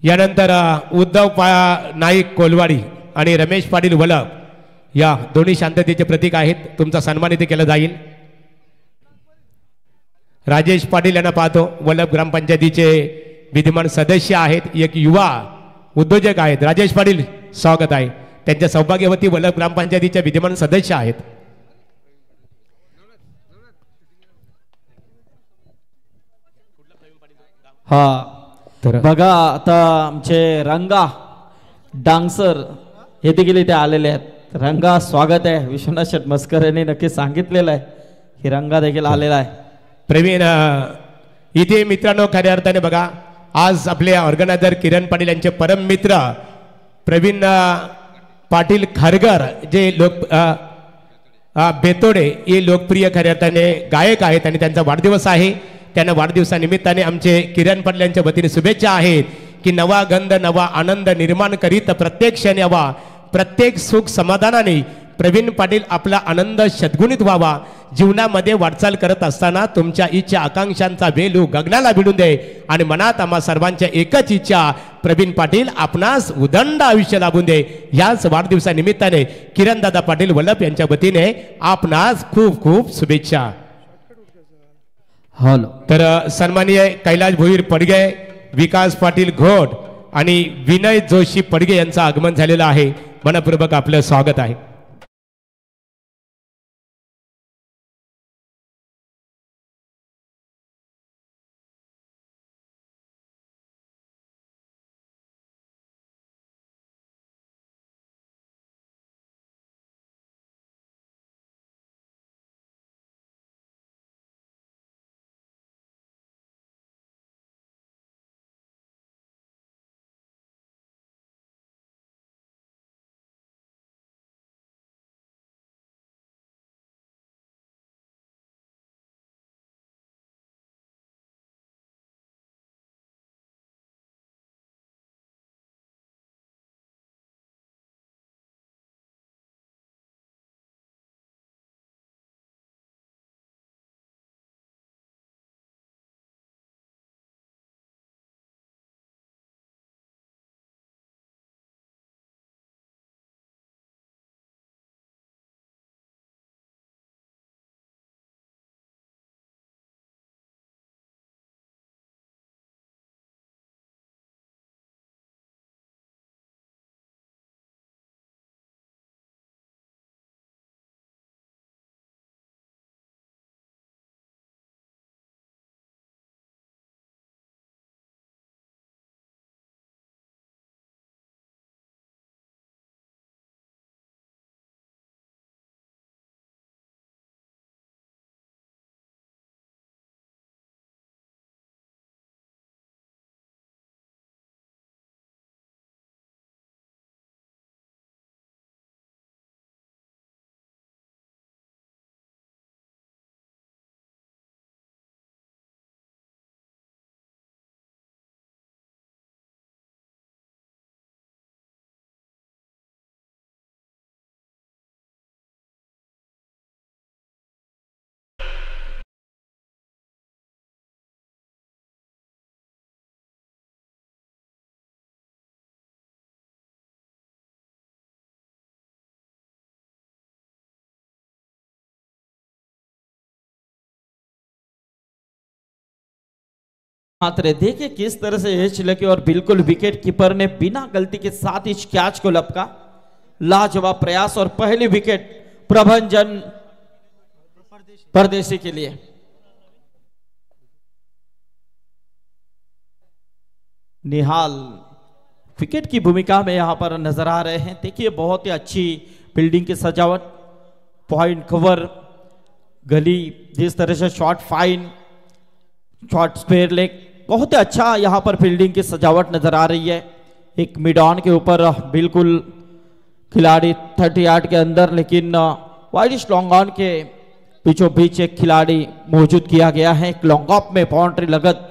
यानंतर उद्धव नाईक कोलवाडी आणि रमेश पाटील वलभ या दोन्ही शांततेचे प्रतीक आहेत. तुमचा सन्मान इथे केला जाईल. राजेश पाटील यांना पाहतो, वलभ ग्रामपंचायतीचे विद्यमान सदस्य आहेत, एक युवा उद्योजक आहेत. राजेश पाटील स्वागत आहे. त्यांच्या सौभाग्यवती वलभ ग्रामपंचायतीचे विद्यमान सदस्य आहेत. हा तर बघा आता आमचे रंगा डान्सर हे देखील इथे आलेले आहेत. रंगा स्वागत आहे. विश्वनाथ शेटमस्कर यांनी नक्की सांगितलेलं आहे की रंगा देखील आलेला आहे. प्रवीण इथे मित्रांनो खऱ्या अर्थाने बघा आज आपले ऑर्गनायझर किरण पाटील यांचे परम मित्र प्रवीण पाटील खारगर जे बेतोडे हे लोकप्रिय खऱ्या अर्थाने गायक आहेत आणि त्यांचा वाढदिवस आहे. त्यांना वाढदिवसानिमित्ताने आमचे किरण पाटील यांच्या वतीने शुभेच्छा आहेत की नवा गंध नवा आनंद निर्माण करीत प्रत्येक क्षण यावा, प्रत्येक सुख समाधानाने प्रवीण पाटील आपला आनंद शतगुणित व्हावा. जीवनामध्ये वाटचाल करत असताना तुमच्या इच्छा आकांक्षांचा वेलू गगनाला भिडून दे आणि मनात आम्हा सर्वांच्या एकच इच्छा प्रवीण पाटील आपणास उदंड आयुष्य लाभून दे. याच वाढदिवसानिमित्ताने किरणदादा पाटील वल्लभ यांच्या वतीने आपणास खूप खूप शुभेच्छा. हॅलो तर सन्माननीय कैलाश भोईर पडगे, विकास पाटील घोट आणि विनय जोशी पडगे यांचं आगमन झालेलं आहे. मनपूर्वक आपलं स्वागत आहे. मात्र देखिए किस तरह से ये छिलकी और बिल्कुल विकेट कीपर ने बिना गलती के साथ इस कैच को लपका. लाजवाब प्रयास और पहली विकेट प्रभंजन परदेशी के लिए. निहाल विकेट की भूमिका में यहां पर नजर आ रहे हैं. देखिए बहुत ही अच्छी बिल्डिंग की सजावट, पॉइंट कवर, गली, जिस तरह से short fine, short square leg, बहुत ही अच्छा यहाँ पर फील्डिंग की सजावट नजर आ रही है. एक मिड ऑन के ऊपर बिल्कुल खिलाड़ी 30 यार्ड के अंदर, लेकिन वाइडिश लॉन्ग ऑन के बीचों बीच एक खिलाड़ी मौजूद किया गया है. एक लॉन्ग ऑफ में बाउंड्री लगत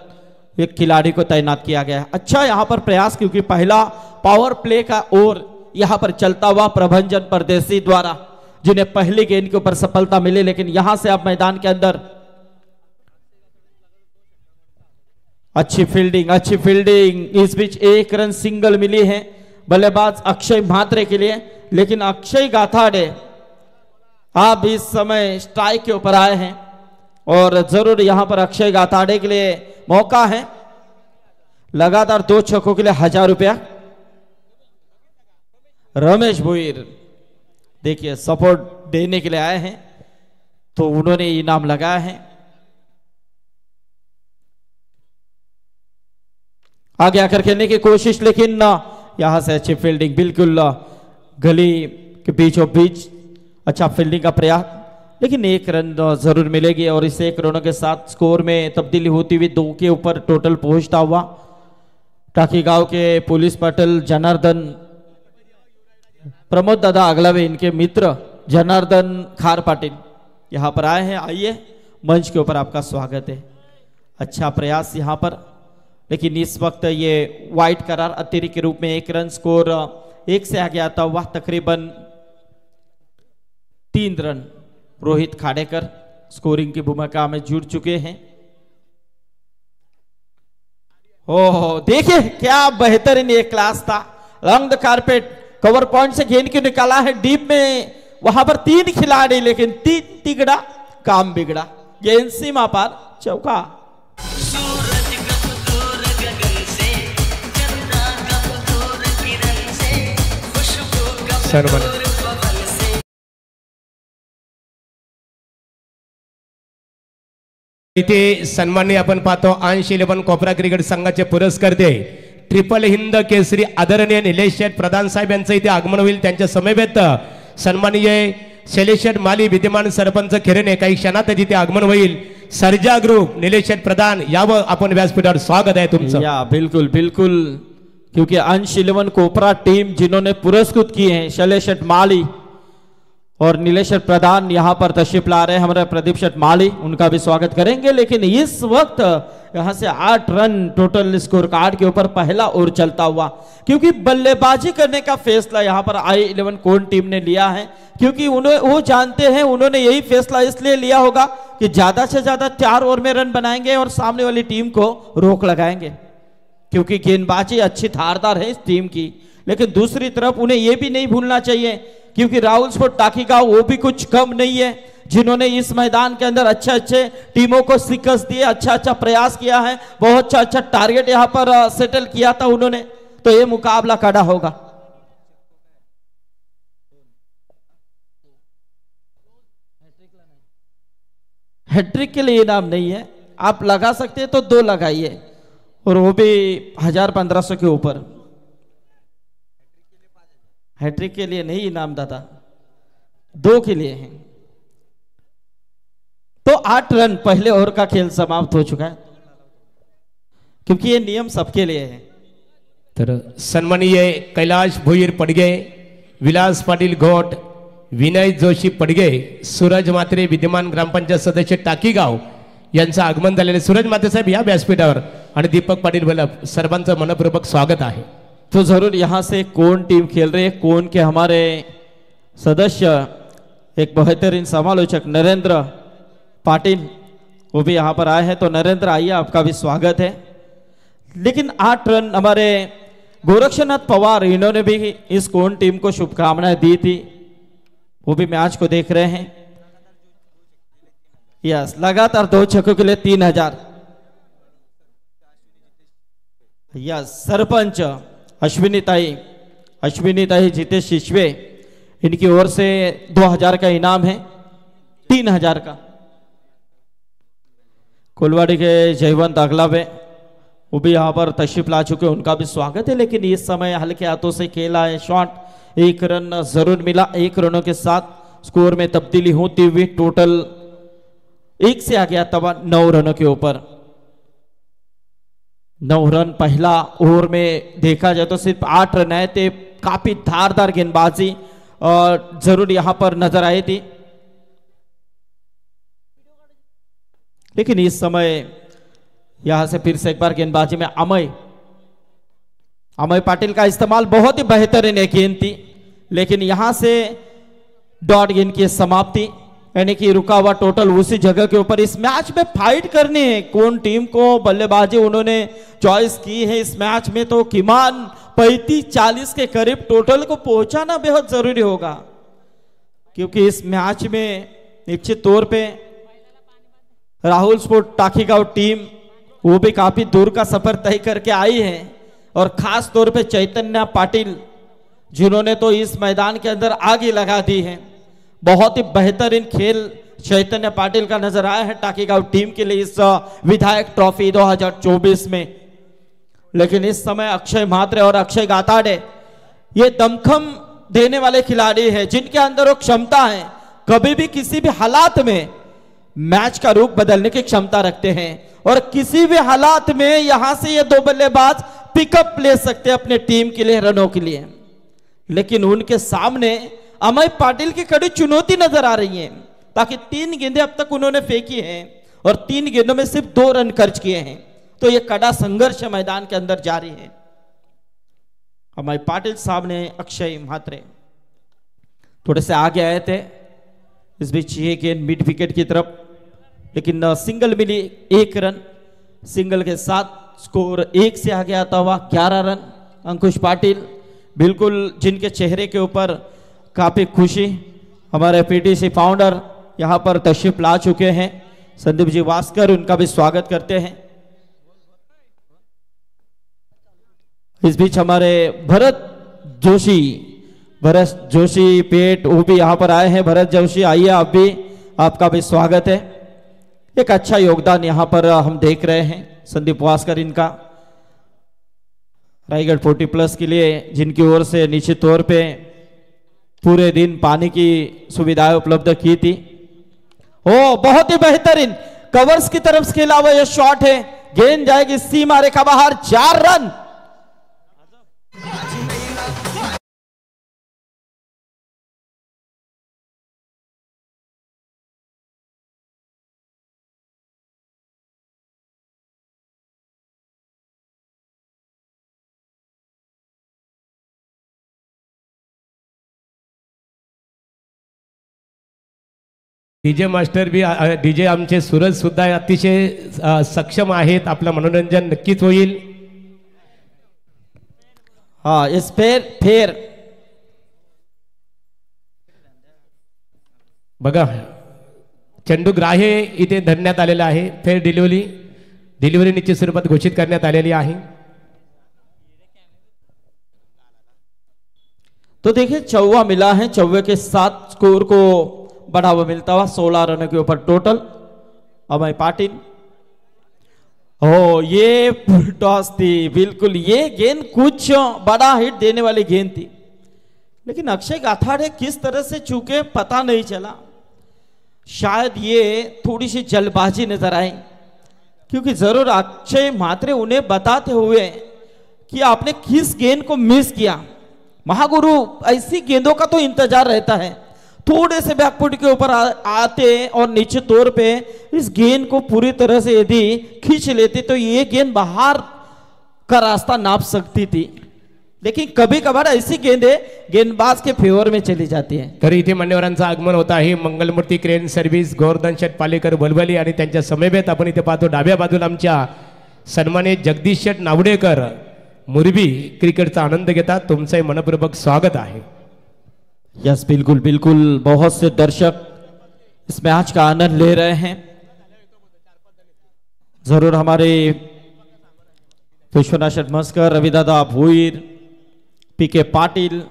एक खिलाड़ी को तैनात किया गया है. अच्छा यहाँ पर प्रयास, क्योंकि पहला पावर प्ले का ओवर यहाँ पर चलता हुआ प्रभंजन परदेशी द्वारा, जिन्हें पहली गेंद के ऊपर सफलता मिली, लेकिन यहां से अब मैदान के अंदर अच्छी फील्डिंग। इस बीच एक रन सिंगल मिली है बल्लेबाज अक्षय म्हात्रे के लिए, लेकिन अक्षय गाथाडे आप इस समय स्ट्राइक के ऊपर आए हैं और जरूर यहां पर अक्षय गाथाडे के लिए मौका है। लगातार 2 छक्कों के लिए 1000 रुपया। रमेश भोईर देखिए सपोर्ट देने के लिए आए हैं तो उन्होंने इनाम लगाया है। आगे आकर खेलने की कोशिश, लेकिन यहां से अच्छी फील्डिंग, बिल्कुल गली के बीचों बीच अच्छा फील्डिंग का प्रयास, लेकिन 1 रन जरूर मिलेगी और इस 1 रनों के साथ स्कोर में तब्दीली होती हुई 2 के ऊपर टोटल पहुंचता हुआ टाकी गांव के पुलिस पाटिल जनार्दन प्रमोद दादा अगलावे, इनके मित्र जनार्दन खार पाटिल यहां पर आए हैं। आइए मंच के ऊपर आपका स्वागत है। अच्छा प्रयास यहां पर, लेकिन इस वक्त ये वाइड करार अतिरिक्त के रूप में 1 रन स्कोर 1 से आगे आता हुआ तकरीबन 3 रन रोहित खाडेकर स्कोरिंग की भूमिका में जुड़ चुके हैं। ओह देखिए क्या बेहतरीन ये क्लास था। Long the carpet cover point से गेंद क्यों निकाला है डीप में, वहां पर 3 खिलाड़ी, लेकिन 3 तिगड़ा काम बिगड़ा। गेंद सीमा पार, चौका। इथे सन्माननीय आपण पाहतो 80-11 कोपरा क्रिकेट संघाचे पुरस्कर्ते ट्रिपल हिंद केसरी आदरणीय निलेश शेठ प्रधान साहेब यांचं इथे आगमन होईल। त्यांच्या समवेत सन्माननीय शैलेश शेठ माली विद्यमान सरपंच खेरेने काही क्षणात जिथे आगमन होईल। सर्जा ग्रुप निलेश शेठ प्रधान यावं आपण व्यासपीठावर स्वागत आहे तुमचं। या बिल्कुल बिल्कुल, क्योंकि 80-11 कोपरा टीम जिन्होंने पुरस्कृत किए हैं शैलेश शेठ माली और नीलेश प्रधान यहां पर तशरीफ ला रहे हैं हमारे प्रदीप शेठ माली, उनका भी स्वागत करेंगे। लेकिन इस वक्त यहां से 8 रन टोटल स्कोर कार्ड के ऊपर पहला ओवर चलता हुआ, क्योंकि बल्लेबाजी करने का फैसला यहां पर i11 कोन टीम ने लिया है, क्योंकि वो जानते हैं, उन्होंने यही फैसला इसलिए लिया होगा कि ज्यादा से ज्यादा 4 ओवर में रन बनाएंगे और सामने वाली टीम को रोक लगाएंगे, क्योंकि गेंदबाजी अच्छी धारदार है इस टीम की। लेकिन दूसरी तरफ उन्हें यह भी नहीं भूलना चाहिए क्योंकि राहुल स्पोर्ट टाकीगांव वो भी कुछ कम नहीं है, जिन्होंने इस मैदान के अंदर अच्छे अच्छे टीमों को शिकस्त दिए, अच्छा अच्छा प्रयास किया है, बहुत अच्छा अच्छा टारगेट यहां पर सेटल किया था उन्होंने, तो ये मुकाबला कड़ा होगा। हैट्रिक के लिए इनाम नहीं है, आप लगा सकते हैं तो 2 लगाइए और वो भी 1000-1500 के ऊपर। हैट्रिक के लिए नहीं इनाम दादा, 2 के लिए हैं। तो 8 रन पहले ओवर का खेल समाप्त हो चुका है, क्योंकि ये नियम सबके लिए है। तर सन्माननीय कैलाश भोईर पडगे, विलास पाटील घोट, विनय जोशी पडगे, सूरज म्हात्रे विद्यमान ग्रामपंचायत सदस्य टाकीगाव यांचं आगमन झालेले। सूरज म्हात्रे साहेब या व्यासपीठावर आणि दीपक पाटील बलप सर्वांचं मनपूर्वक स्वागत आहे। तो जरूर यहां से कौन टीम खेल रही है, कौन के हमारे सदस्य एक बेहतरीन समालोचक नरेंद्र पाटिल वो भी यहां पर आए हैं, तो नरेंद्र आइए आपका भी स्वागत है। लेकिन 8 रन हमारे गोरक्षनाथ पवार इन्होंने भी इस कौन टीम को शुभकामनाएं दी थी, वो भी मैच को देख रहे हैं। यस, लगातार 2 छक्कों के लिए 3000। यस, सरपंच अश्विनी ताई जितेश शिशवे, इनकी ओर से 2000 का इनाम है, 3000 का। कोलवाड़ी के जयवंत अगलावे वो भी यहाँ पर तशरीफ ला चुके, उनका भी स्वागत है। लेकिन इस समय हल्के हाथों से खेला है शॉट, 1 रन जरूर मिला। 1 रनों के साथ स्कोर में तब्दीली होती हुई टोटल 1 से आ गया तब 9 रनों के ऊपर। 9 रन पहला ओवर में देखा जाए तो सिर्फ 8 रन आए थे। काफी धारदार गेंदबाजी और जरूर यहां पर नजर आई थी, लेकिन इस समय यहां से फिर से एक बार गेंदबाजी में अमय पाटिल का इस्तेमाल बहुत ही बेहतरीन गेंद थी, लेकिन यहां से डॉट गेंद की समाप्ति यानी कि रुका हुआ टोटल उसी जगह के ऊपर इस मैच में फाइट करनी है। कौन टीम को बल्लेबाजी उन्होंने चॉइस की है इस मैच में, तो किमान 35-40 के करीब टोटल को पहुंचाना बेहद जरूरी होगा, क्योंकि इस मैच में निश्चित तौर पे राहुल स्पोर्ट टाकीगांव टीम वो भी काफी दूर का सफर तय करके आई है, और खास तौर पे चैतन्य पाटिल जिन्होंने तो इस मैदान के अंदर आग ही लगा दी है। बहुत ही बेहतरीन खेल चैतन्य पाटिल का नजर आया है टाकीगांव टीम के लिए इस विधायक ट्रॉफी 2024 में। लेकिन इस समय अक्षय म्हात्रे और अक्षय गाताडे ये दमखम देने वाले खिलाड़ी हैं, जिनके अंदर वो क्षमता है, कभी भी किसी भी हालात में मैच का रुख बदलने की क्षमता रखते हैं, और किसी भी हालात में यहां से ये दो बल्लेबाज पिकअप ले सकते हैं अपने टीम के लिए, रनों के लिए। लेकिन उनके सामने अमय पाटिल की कड़ी चुनौती नजर आ रही है, ताकि 3 गेंदें अब तक उन्होंने फेंकी हैं और 3 गेंदों में सिर्फ 2 रन खर्च किए हैं, तो ये कड़ा संघर्ष मैदान के अंदर जारी है। अमय पाटिल सामने अक्षय म्हात्रे थोड़े से आगे आए थे, इस बीच ये गेंद मिड विकेट की तरफ, लेकिन सिंगल मिली 1 रन, सिंगल के साथ स्कोर 1 से आगे आता हुआ 11 रन। अंकुश पाटिल बिल्कुल जिनके चेहरे के ऊपर काफी खुशी, हमारे पीटीसी फाउंडर यहां पर तशरीफ ला चुके हैं, संदीप जी वास्कर, उनका भी स्वागत करते हैं। इस बीच हमारे भरत जोशी पेट वो भी यहां पर आए हैं। भरत जोशी आइए, आप भी, आपका भी स्वागत है। एक अच्छा योगदान यहां पर हम देख रहे हैं संदीप वास्कर इनका रायगढ़ 40+ के लिए, जिनकी ओर से निश्चित तौर पे पूरे दिन पानी की सुविधाएं उपलब्ध की थी। ओ बहुत ही बेहतरीन कवर्स की तरफ से खेला हुआ यह शॉट है, गेंद जाएगी सीमा रेखा बाहर, 4 रन। डीजे मास्टर भी, डीजे आमचे सूरज सुद्धा अतिशय सक्षम आहेत, आपलं मनोरंजन नक्कीच होईल। हाँ, इस फेर बघा चंडूग्राह्य इथे धरण्यात आलेला आहे, फेर डिलिव्हरी निश्चित स्वरूपात घोषित करण्यात आलेली आहे। तो देखिए चौवा मिला है, चौवे के साथ स्कोर को बढ़ावा मिलता हुआ 16 रनों के ऊपर टोटल। अमय पाटिल, ओ ये फुल टॉस थी, बिल्कुल ये गेंद कुछ बड़ा हिट देने वाली गेंद थी, लेकिन अक्षय गाथाड़े किस तरह से चूके पता नहीं चला। शायद ये थोड़ी सी जल्दबाजी नजर आई, क्योंकि जरूर अक्षय म्हात्रे उन्हें बताते हुए कि आपने किस गेंद को मिस किया। महागुरु ऐसी गेंदों का तो इंतजार रहता है, थोड़े से बैकफुट के ऊपर आते और निश्चित तौर पे इस गेंद को पूरी तरह से यदि खींच लेते तो ये गेंद बाहर का रास्ता नाप सकती थी, लेकिन कभी कभार ऐसी गेंदें गेंदबाज के फेवर में चली जाती है। तरी इथे मान्यवरांचं आगमन होत आहे। मंगलमूर्ती क्रेन सर्व्हिस, गोवर्धन शेठ पालेकर बलबली आणि त्यांच्या समवेत आपण इथे पाहतो डाव्या बाजूला आमच्या सन्मानित जगदीश शेठ नावडेकर मुरबी क्रिकेटचा आनंद घेतात, तुमचे मनपूर्वक स्वागत आहे। यस, बिल्कुल बिल्कुल, बहुत से दर्शक इस मैच का आनंद ले रहे हैं। जरूर हमारे विश्वनाथ शर्मस्कर, रविदादा भोईर, पीके पाटिल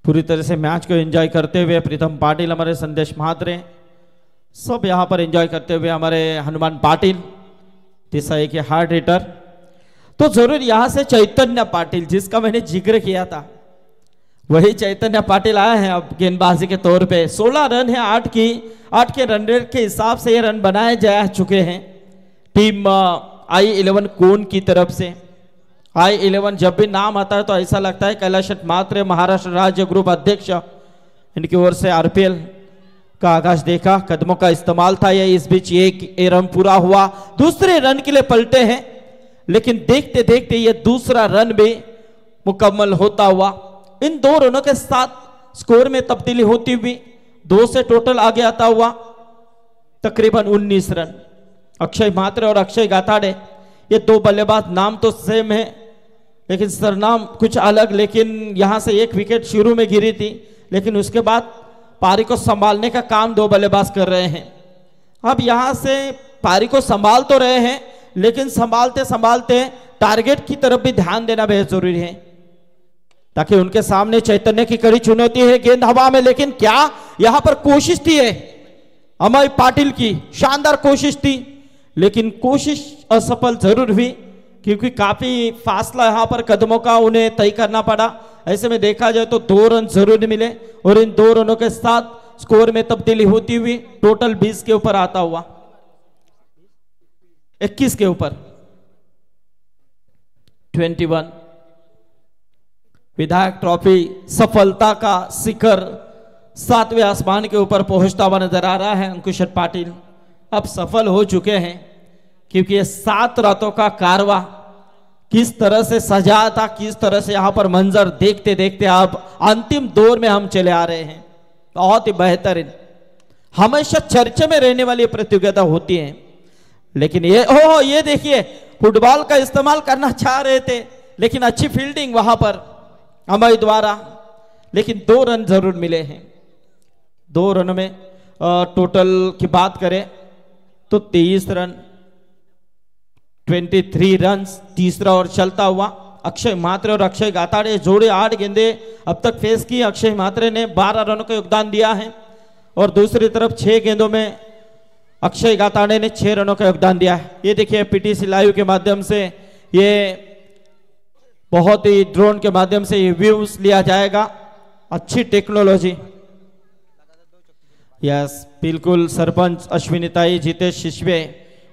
पूरी तरह से मैच को एंजॉय करते हुए, प्रीतम पाटिल, हमारे संदेश म्हात्रे, सब यहां पर एंजॉय करते हुए, हमारे हनुमान पाटिल तिसाई के हार्ड हिटर, तो जरूर यहां से चैतन्य पाटिल जिसका मैंने जिक्र किया था वही चैतन्य पाटिल आए हैं अब गेंदबाजी के तौर पे। 16 रन है, 8 के रन रेट के हिसाब से ये रन बनाए जा चुके हैं टीम I11 कोन की तरफ से। I11 जब भी नाम आता है तो ऐसा लगता है कैलाश म्हात्रे, महाराष्ट्र राज्य ग्रुप अध्यक्ष, इनकी ओर से RPL का आगाज देखा, कदमों का इस्तेमाल था। ये इस बीच एक रन पूरा हुआ, दूसरे रन के लिए पलटे हैं, लेकिन देखते देखते ये दूसरा रन भी मुकम्मल होता हुआ इन 2 रनों के साथ स्कोर में तब्दीली होती हुई 2 से टोटल आगे आता हुआ तकरीबन 19 रन। अक्षय म्हात्रे और अक्षय गाथाड़े ये 2 बल्लेबाज, नाम तो सेम है लेकिन सरनाम कुछ अलग। लेकिन यहां से एक विकेट शुरू में गिरी थी, लेकिन उसके बाद पारी को संभालने का काम 2 बल्लेबाज कर रहे हैं। अब यहां से पारी को संभाल तो रहे हैं, लेकिन संभालते संभालते टारगेट की तरफ भी ध्यान देना बेहद जरूरी है, ताकि उनके सामने चैतन्य की कड़ी चुनौती है। गेंद हवा में, लेकिन क्या यहां पर कोशिश थी है अमय पाटिल की, शानदार कोशिश थी, लेकिन कोशिश असफल जरूर हुई, क्योंकि काफी फासला यहां पर कदमों का उन्हें तय करना पड़ा। ऐसे में देखा जाए तो 2 रन जरूर मिले, और इन 2 रनों के साथ स्कोर में तब्दीली होती हुई टोटल 20 के ऊपर आता हुआ, 21 के ऊपर 21। विधायक ट्रॉफी सफलता का शिखर 7वें आसमान के ऊपर पहुंचता हुआ नजर आ रहा है। अंकुश पाटिल अब सफल हो चुके हैं, क्योंकि ये 7 रातों का कारवा किस तरह से सजा था, किस तरह से यहां पर मंजर देखते देखते अब अंतिम दौर में हम चले आ रहे हैं। बहुत ही बेहतरीन, हमेशा चर्चे में रहने वाली प्रतियोगिता होती है। लेकिन ये देखिए, फुटबॉल का इस्तेमाल करना चाह रहे थे, लेकिन अच्छी फील्डिंग वहां पर अमय द्वारा, लेकिन 2 रन जरूर मिले हैं। 2 रन में टोटल की बात करें तो 23 रन, 23 रन। तीसरा ओवर चलता हुआ अक्षय म्हात्रे और अक्षय गाथाड़े जोड़े 8 गेंदे अब तक फेस की। अक्षय म्हात्रे ने 12 रनों का योगदान दिया है, और दूसरी तरफ 6 गेंदों में अक्षय गाथाड़े ने 6 रनों का योगदान दिया है। ये देखिए पीटीसी लाइव के माध्यम से, ये बहुत ही ड्रोन के माध्यम से ये व्यूज लिया जाएगा। अच्छी टेक्नोलॉजी। यस, बिल्कुल। सरपंच अश्विनीताई जीतेश शिशवे,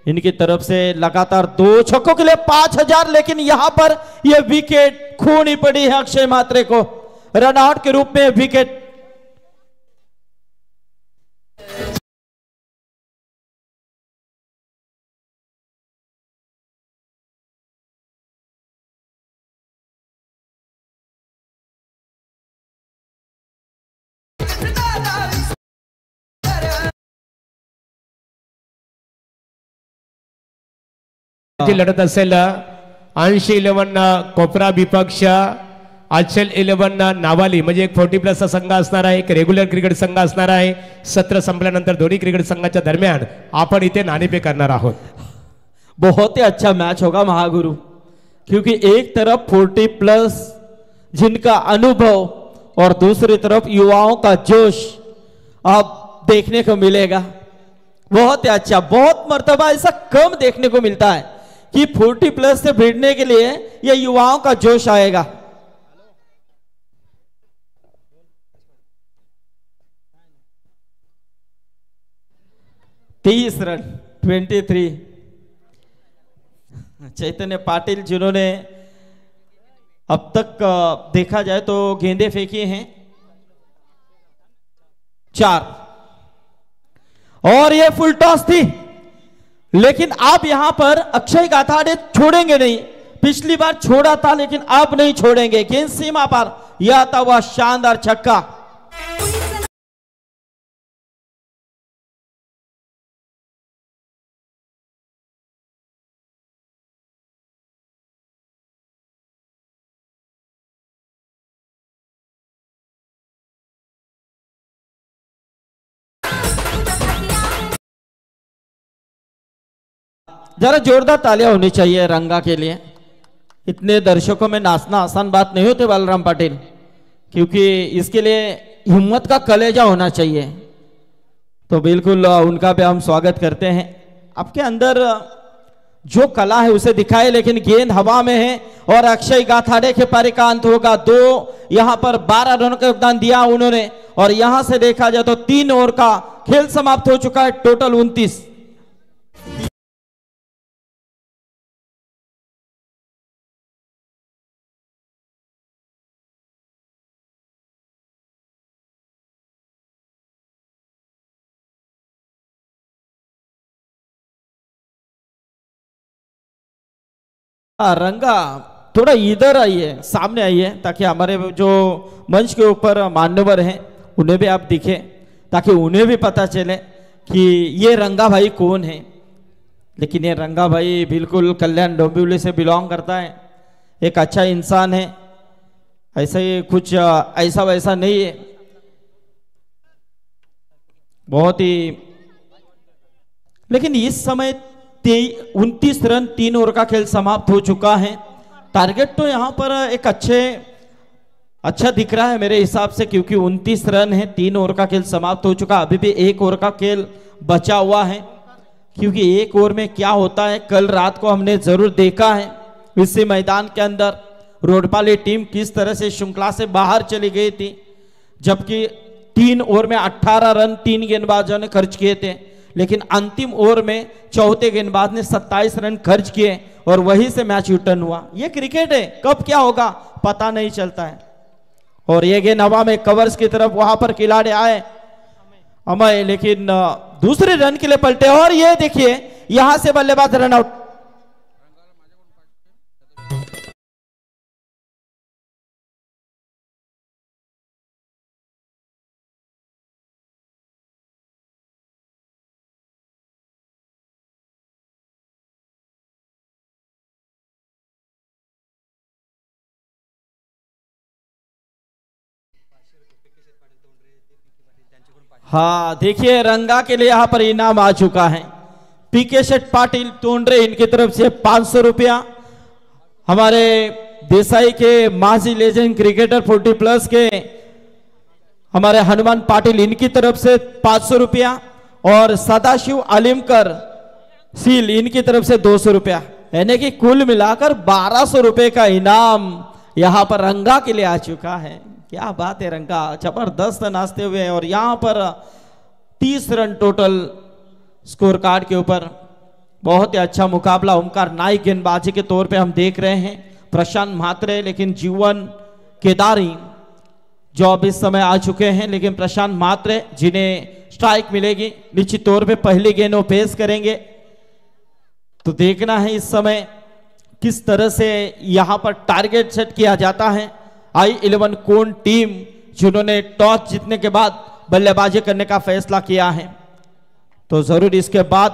इनकी तरफ से लगातार 2 छक्कों के लिए 5000, लेकिन यहां पर यह विकेट खोनी पड़ी है अक्षय म्हात्रे को। रनआउट के रूप में विकेट। लढत असेल 80-11 कोपरा विपक्ष, आचल 11 नावाली, म्हणजे एक 40+ संघ असणार आहे, एक रेग्युलर क्रिकेट संघ असणार आहे। सत्र संपल्यानंतर दोन्ही क्रिकेट संघाच्या दरम्यान आपण इथे नाणेफेक करणार आहोत। बहुत ही अच्छा मैच होगा महागुरु, क्योंकि एक तरफ 40+ जिनका अनुभव और दूसरी तरफ युवाओं का जोश अब देखने को मिलेगा। बहुत ही अच्छा, बहुत मर्तबा ऐसा कम देखने को मिलता है कि 40+ से भिड़ने के लिए ये युवाओं का जोश आएगा। तीस रन 23। चैतन्य पाटिल, जिन्होंने अब तक देखा जाए तो गेंदे फेंकी हैं 4, और ये फुल टॉस थी, लेकिन अब यहां पर अक्षय गाथाड़े छोड़ेंगे नहीं। पिछली बार छोड़ा था, लेकिन अब नहीं छोड़ेंगे। गेंद सीमा पर यह आता हुआ शानदार छक्का। जरा जोरदार तालियां होनी चाहिए रंगा के लिए। इतने दर्शकों में नाचना आसान बात नहीं होती बलराम पाटिल, क्योंकि इसके लिए हिम्मत का कलेजा होना चाहिए। तो बिल्कुल उनका भी हम स्वागत करते हैं। आपके अंदर जो कला है उसे दिखाए, लेकिन गेंद हवा में है और अक्षय गाथाड़े के पारी का अंत होगा। 2 यहां पर 12 रनों का योगदान दिया उन्होंने, और यहां से देखा जाए तो 3 ओवर का खेल समाप्त हो चुका है। टोटल 29। रंगा थोड़ा इधर आइए, सामने आइए, ताकि हमारे जो मंच के ऊपर मान्यवर हैं उन्हें भी आप दिखे। ताकि उन्हें भी पता चले कि ये रंगा भाई कौन है। लेकिन ये रंगा भाई बिल्कुल कल्याण डोंबिवली से बिलोंग करता है, एक अच्छा इंसान है, ऐसा ही कुछ ऐसा वैसा नहीं है, बहुत ही। लेकिन इस समय 29 रन 3 ओवर का खेल समाप्त हो चुका है। टारगेट तो यहां पर एक अच्छा दिख रहा है मेरे हिसाब से, क्योंकि 29 रन है, 3 ओवर का खेल समाप्त हो चुका। अभी भी 1 ओवर का खेल बचा हुआ है, क्योंकि 1 ओवर में क्या होता है कल रात को हमने जरूर देखा है इसी मैदान के अंदर रोडपाली टीम किस तरह से श्रृंखला से बाहर चली गई थी, जबकि 3 ओवर में 18 रन 3 गेंदबाजों ने खर्च किए थे। लेकिन अंतिम ओवर में चौथे गेंदबाज ने 27 रन खर्च किए और वहीं से मैच रिटर्न हुआ। ये क्रिकेट है, कब क्या होगा पता नहीं चलता है। और ये गेंद हवा में कवर्स की तरफ, वहां पर खिलाड़ी आए अमय, लेकिन दूसरे रन के लिए पलटे। और ये देखिए यहां से बल्लेबाज रन आउट। हाँ देखिए रंगा के लिए यहां पर इनाम आ चुका है। पीके शेठ पाटिल तोंडरे, इनकी तरफ से 500 रुपया। हमारे देसाई के माजी लेजेंड क्रिकेटर 40+ के हमारे हनुमान पाटिल, इनकी तरफ से 500 रुपया। और सदाशिव आलिमकर सील, इनकी तरफ से 200 रुपया, यानी कि कुल मिलाकर 1200 रुपए का इनाम यहां पर रंगा के लिए आ चुका है। क्या बात है, रंगा जबरदस्त नाचते हुए। और यहां पर 30 रन टोटल स्कोर कार्ड के ऊपर, बहुत ही अच्छा मुकाबला ओमकार नाइक गेंदबाजी के तौर पे हम देख रहे हैं। प्रशांत म्हात्रे, लेकिन जीवन केदारी जो अब इस समय आ चुके हैं, लेकिन प्रशांत म्हात्रे जिन्हें स्ट्राइक मिलेगी निश्चित तौर पे पहली गेंद वो पेश करेंगे। तो देखना है इस समय किस तरह से यहां पर टारगेट सेट किया जाता है। I11 कोन टीम जिन्होंने टॉस जीतने के बाद बल्लेबाजी करने का फैसला किया है, तो जरूर इसके बाद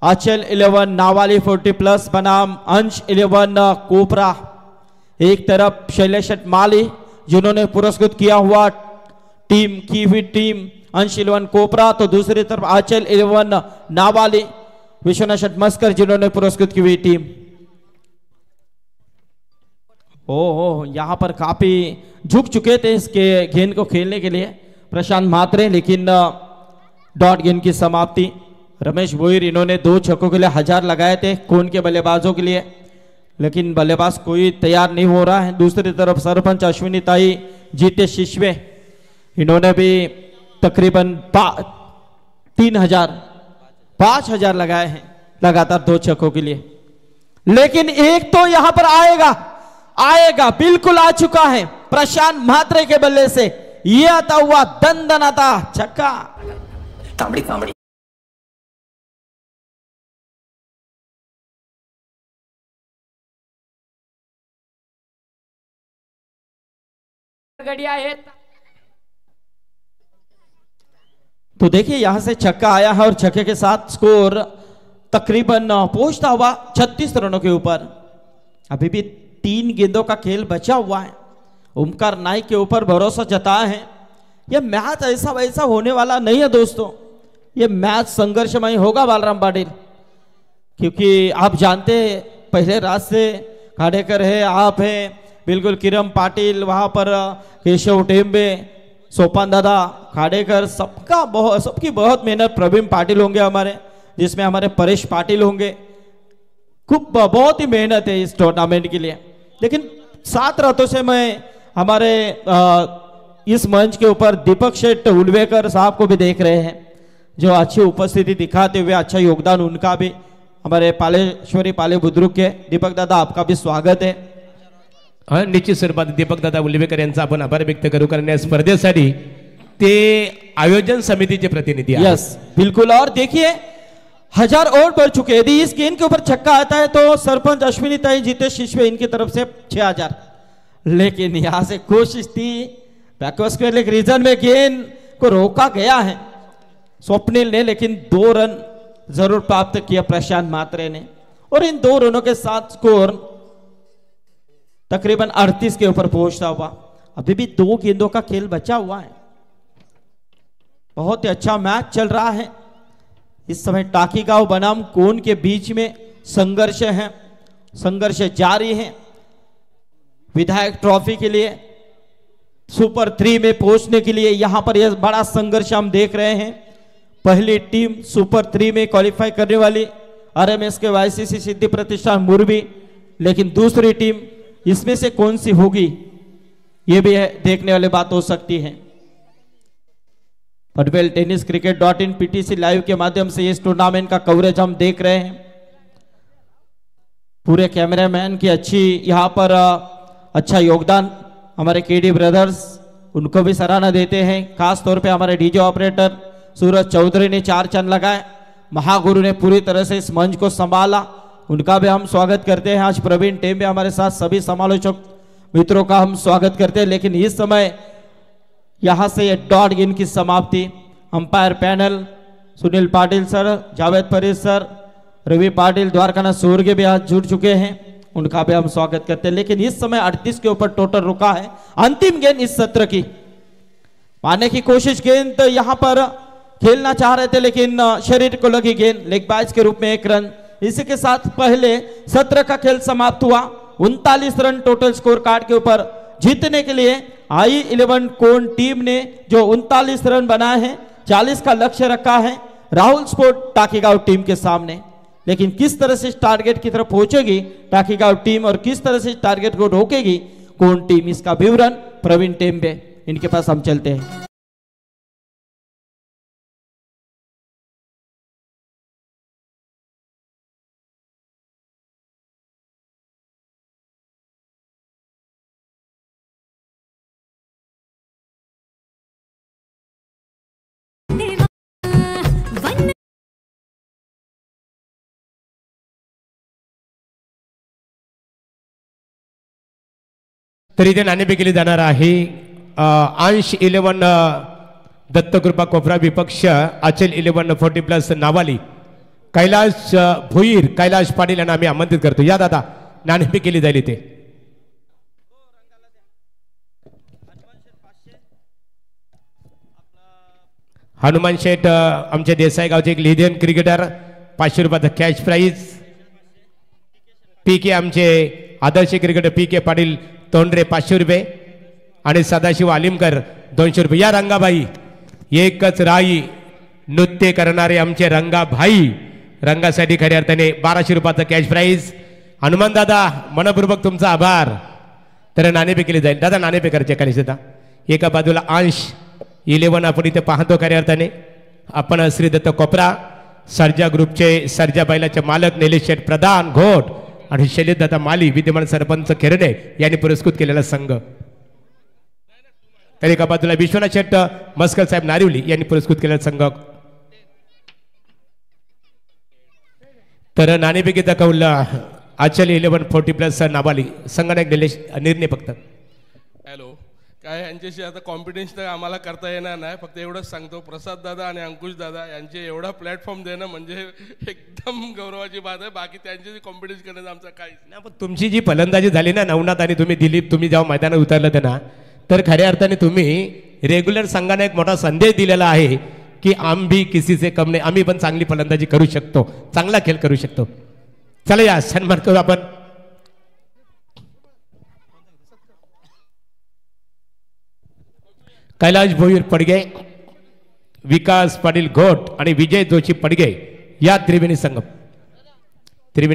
आंचल 11 नावाली 40+ बनाम अंश 11 कोपरा। एक तरफ शैलेश माली जिन्होंने पुरस्कृत किया हुआ टीम की हुई टीम अंश 11 कोपरा, तो दूसरी तरफ आंचल 11 नावाली विश्वनाथ मस्कर जिन्होंने पुरस्कृत की हुई टीम। ओह यहां पर काफी झुक चुके थे इसके गेंद को खेलने के लिए प्रशांत म्हात्रे, लेकिन डॉट गेंद की समाप्ति। रमेश भोईर, इन्होंने 2 छक्कों के लिए 1000 लगाए थे कोन के बल्लेबाजों के लिए, लेकिन बल्लेबाज कोई तैयार नहीं हो रहा है। दूसरी तरफ सरपंच अश्विनी ताई जीते शिशवे, इन्होंने भी तकरीबन 5000 लगाए हैं लगातार 2 छक्कों के लिए। लेकिन एक तो यहां पर आएगा, बिल्कुल आ चुका है प्रशांत म्हात्रे के बल्ले से। ये आता हुआ दंदनाता छक्का। कामड़ी गड़िया है। तो देखिए यहां से छक्का आया है और छक्के के साथ स्कोर तकरीबन पहुंचता हुआ 36 रनों के ऊपर। अभी भी 3 गेंदों का खेल बचा हुआ है। ओमकार नाइक के ऊपर भरोसा जताया है। यह मैच ऐसा वैसा होने वाला नहीं है दोस्तों, यह मैच संघर्षमय होगा बालराम पाटिल, क्योंकि आप जानते हैं पहले रात से खाडेकर है, आप हैं, बिल्कुल किरण पाटिल, वहां पर केशव टेम्बे, सोपान दादा खाडेकर, सबकी बहुत मेहनत। प्रवीण पाटिल होंगे हमारे, जिसमें हमारे परेश पाटिल होंगे। खूब बहुत ही मेहनत है इस टूर्नामेंट के लिए। लेकिन 7 रातों से मैं हमारे इस मंच के ऊपर दीपक शेठ उलवेकर साहब को भी देख रहे हैं, जो अच्छी उपस्थिति दिखाते हुए अच्छा योगदान उनका भी। हमारे पालेश्वरी पाले बुद्रुक के दीपक दादा, आपका भी स्वागत है। निश्चित स्वरूपात दीपक दादा उलवेकर यांचा आपण आभार व्यक्त करू, कारण या स्पर्धेसाठी ते आयोजन समितीचे प्रतिनिधी आहेत। यस बिल्कुल। और देखिए 1000 और बढ़ चुके। यदि इस गेंद के ऊपर छक्का आता है तो सरपंच अश्विनी ताई जीते शिशवे, इनकी तरफ से 6000। लेकिन यहां से कोशिश थी बैकवर्ड स्क्वायर, लेग रीजन में गेंद को रोका गया है स्वप्निल ने, लेकिन 2 रन जरूर प्राप्त किया प्रशांत मात्रे ने, और इन 2 रनों के साथ स्कोर तकरीबन 38 के ऊपर पहुंचता हुआ। अभी भी 2 गेंदों का खेल बचा हुआ है। बहुत ही अच्छा मैच चल रहा है इस समय। टाकीगांव बनाम कोन के बीच में संघर्ष है, संघर्ष जारी है विधायक ट्रॉफी के लिए, सुपर 3 में पहुंचने के लिए। यहां पर यह बड़ा संघर्ष हम देख रहे हैं। पहली टीम सुपर 3 में क्वालिफाई करने वाली आरएमएस के वाईसीसी सिद्धि प्रतिष्ठान मुरबी, लेकिन दूसरी टीम इसमें से कौन सी होगी यह भी है देखने वाली बात हो सकती है। Panvel tennis cricket.in PTC live के माध्यम से इस टूर्नामेंट का कवरेज हम देख रहे हैं। पूरे कैमरामैन की अच्छी यहां पर अच्छा योगदान, हमारे केडी ब्रदर्स उनको भी सराहना देते हैं। खास तौर पे हमारे डीजे ऑपरेटर सूरज चौधरी ने 4 चंद लगाए। महागुरु ने पूरी तरह से इस मंच को संभाला, उनका भी हम स्वागत करते हैं। आज प्रवीण टेम्बे हमारे साथ, सभी समालोचक मित्रों का हम स्वागत करते हैं। लेकिन इस समय यहां से ये डॉट गेंद की समाप्ति। Umpire panel Sunil Patil sir, Javed Farid sir, Ravi Patil, Dwarkanath Surya भी आज जुड़ चुके हैं, उनका भी हम स्वागत करते हैं। लेकिन इस समय 38 के ऊपर टोटल रुका है। अंतिम गेंद इस सत्र की मारने की कोशिश, गेंद तो यहां पर खेलना चाह रहे थे लेकिन शरीर को लगी गेंद, लेग बाइज के रूप में 1 रन। इसी के साथ पहले सत्र का खेल समाप्त हुआ। 39 रन टोटल स्कोर कार्ड के ऊपर। जीतने के लिए I11 कोन टीम ने जो 39 रन बनाए हैं, 40 का लक्ष्य रखा है राहुल स्पोर्ट टाकीगांव टीम के सामने। लेकिन किस तरह से इस टारगेट की तरफ पहुंचेगी टाकीगांव टीम और किस तरह से इस टारगेट को रोकेगी कोन टीम, इसका विवरण प्रवीण टेम्बे, इनके पास हम चलते हैं। तर इथे नाणेफेक केली जाणार आहे। अंश 11 दत्तकृपा कोपरा विपक्ष, अचल 11 40+ नावाली, कैलाश भोईर, कैलाश पाटील यांना आम्ही आमंत्रित करतो। या दादा, नाणेफेक केली जाईल इथे। हनुमान शेठ आमचे देसाई गावचे एक लिडियन क्रिकेटर, 500 रुपयाचा कॅश प्राइज। पीके आमचे आदर्श क्रिकेटर पीके पाटील तोंडरे 500 रुपये आणि सदाशिव आलिमकर 200 रुपये। या रंगाबाई, एकच राई नृत्य करणारे आमचे रंगाभाई, रंगासाठी खऱ्या अर्थाने 1200 रुपयाचा कॅश प्राइज। हनुमान दादा, मनपूर्वक तुमचा आभार। तर नाणेफेक केली जाईल। दादा नाणेफेक करायचे खाली सुद्धा। एका बाजूला अंश 11 आपण इथे पाहतो खऱ्या अर्थाने। आपण श्री दत्त कोपरा सर्जा ग्रुपचे सर्जा बैलाचे मालक निलेश शेठ प्रधान घोट आणि शैलेशदादा माली, विद्यमान सरपंच खेरडे यांनी पुरस्कृत केलेला संघ। तर एका बाजूला विश्वनाथ शेठ मस्कल साहेब नारिवली यांनी पुरस्कृत केलेला संघ। तर नाणेफेकीचा कौल अचल 11 40+ नाबाली, संगणक निलेश निर्णय फक्त। हॅलो, काय यांच्याशी आता कॉम्पिटिशन तर आम्हाला करता येणार नाही, फक्त एवढंच सांगतो, प्रसाद दादा आणि अंकुश दादा यांचे एवढा प्लॅटफॉर्म देणं म्हणजे एकदम गौरवाची बात आहे। बाकी त्यांची कॉम्पिटिशन करण्याचं आमचं काहीच नाही। पण तुमची जी फलंदाजी झाली ना नवनाथ आणि तुम्ही दिलीप, तुम्ही जेव्हा मैदानात उतरलं ना, तर खऱ्या अर्थाने तुम्ही रेग्युलर संघाने एक मोठा संदेश दिलेला आहे की आम भी किसी से कम नाही, आम्ही पण चांगली फलंदाजी करू शकतो, चांगला खेळ करू शकतो। चला या सन्मान करू आपण। कैलाश भोईर पडगे, विकास पाटील घोट आणि विजय जोशी पडगे या त्रिवेणी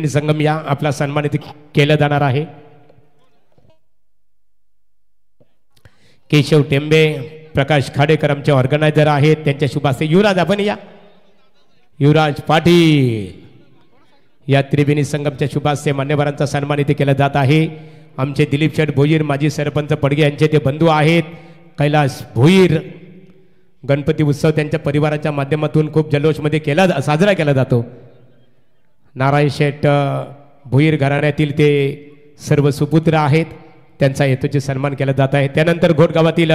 संगम या आपला सन्मानित केलं जाणार आहे। केशव टेंबे, प्रकाश खाडेकर आमचे ऑर्गनायझर आहेत, त्यांच्या शुभ हस्ते युवराज आपण या, युवराज पाटील या त्रिवेणी संगमच्या शुभ हस्ते मान्यवरांचा सन्मान इथे केला जात आहे। आमचे दिलीप शेठ भोईर माजी सरपंच पडगे यांचे ते बंधू आहेत। कैलाश भोईर गणपती उत्सव त्यांच्या परिवाराच्या माध्यमातून खूप जल्लोषमध्ये साजरा केला जातो। नारायण शेठ भोईर घराण्यातील ते सर्व सुपुत्र आहेत। त्यांचा हेतूचे सन्मान केला जात आहे. त्यानंतर घोटगावातील